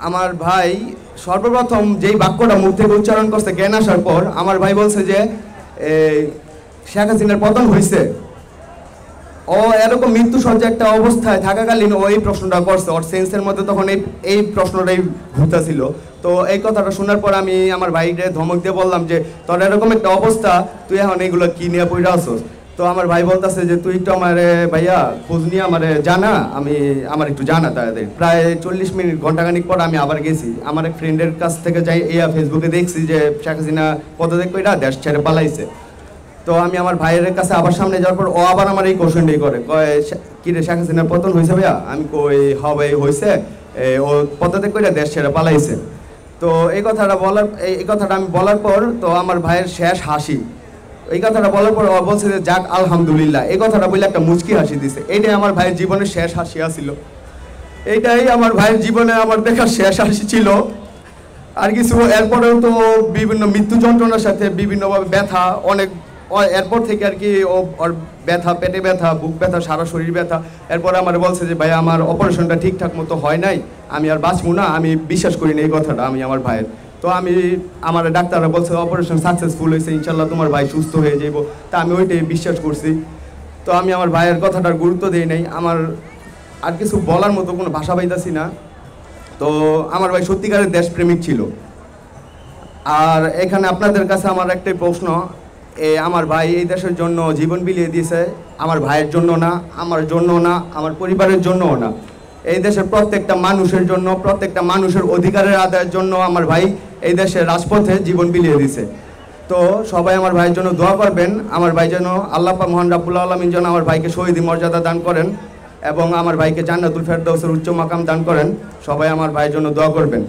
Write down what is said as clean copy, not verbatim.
আমার ভাই সর্বপ্রথম যেই বাক্যটা মুখ থেকে উচ্চারণ করছে জ্ঞান আসার পর আমার ভাই বলছে যে শেখ হাসিনার পতন হয়েছে। ও এরকম মৃত্যু সজ্জা একটা অবস্থায় থাকাকালীন ও এই প্রশ্নটা করছে, ওর সেন্সের মধ্যে তখন এই প্রশ্নটাই ঘুরতেছিল। তো এই কথাটা শোনার পর আমি আমার ভাইকে ধমক দিয়ে বললাম যে তোর এরকম একটা অবস্থা, তুই এখন এইগুলো কি নিয়ে পড়ে আসছিস। তো আমার ভাই বলতেছে যে তুই একটু আমার ভাইয়া খোঁজ নিয়ে আমার জানা, আমার একটু জানা তাদের। প্রায় 40 মিনিট ঘন্টাখানিক পর আমি আবার গেছি আমার এক ফ্রেন্ডের কাছ থেকে যাই, ফেসবুকে দেখছি যে শেখ হাসিনা পদত্যাগ করে দেশ ছেড়ে পালাইছে। তো আমি আমার ভাইয়ের কাছে আবার সামনে যাওয়ার পর ও আবার আমার এই কোশ্চেনটাই করে, কয় কি রে শেখ হাসিনার পতন হয়েছে ভাইয়া? আমি কই হবে হয়েছে, ও পদত্যাগ করে দেশ ছেড়ে পালাইছে। তো এই কথাটা আমি বলার পর তো আমার ভাইয়ের শেষ হাসি, এই কথাটা বলার পর ও বলছে যে যাক আলহামদুলিল্লাহ, এই কথাটা বলে একটা মুচকি হাসি দিছে। এইটাই আমার ভাইয়ের জীবনের শেষ হাসি ছিল। এইটাই আমার ভাইয়ের জীবনে আমার দেখার শেষ হাসি ছিল। আর কিছু এরপরেও তো বিভিন্ন মৃত্যু যন্ত্রণার সাথে বিভিন্নভাবে ব্যথা অনেক, এরপর থেকে আর কি ওর ব্যথা, পেটে ব্যথা, বুক ব্যথা, সারা শরীর ব্যথা। এরপরে আমার বলছে যে ভাই আমার অপারেশনটা ঠিকঠাক মতো হয় নাই, আমি আর বাঁচবো না। আমি বিশ্বাস করি না এই কথাটা আমি আমার ভাইয়ের। তো আমার ডাক্তাররা বলছে অপারেশন সাকসেসফুল হয়েছে, ইনশাল্লাহ তোমার ভাই সুস্থ হয়ে যাইব। তা আমি ওইটাই বিশ্বাস করছি। তো আমি আমার ভাইয়ের কথাটার গুরুত্ব দিই নাই। আমার আর কিছু বলার মতো কোনো ভাষা পাইতাছি না। তো আমার ভাই সত্যিকারের দেশপ্রেমিক ছিল। আর এখানে আপনাদের কাছে আমার একটাই প্রশ্ন, আমার ভাই এই দেশের জন্য জীবন বিলিয়ে দিয়েছে, আমার ভাইয়ের জন্য না, আমার জন্য না, আমার পরিবারের জন্যও না, এই দেশের প্রত্যেকটা মানুষের জন্য, প্রত্যেকটা মানুষের অধিকারের আদায়ের জন্য আমার ভাই এই দেশের রাজপথে জীবন বিলিয়ে দিয়েছে। তো সবাই আমার ভাইয়ের জন্য দোয়া করবেন। আমার ভাই যেন আল্লাহ পাক মহান রাব্বুল আলামিন যেন আমার ভাইকে শহীদ মর্যাদা দান করেন এবং আমার ভাইকে জান্নাতুল ফেরদাউসের উচ্চ মাকাম দান করেন। সবাই আমার ভাইয়ের জন্য দোয়া করবেন।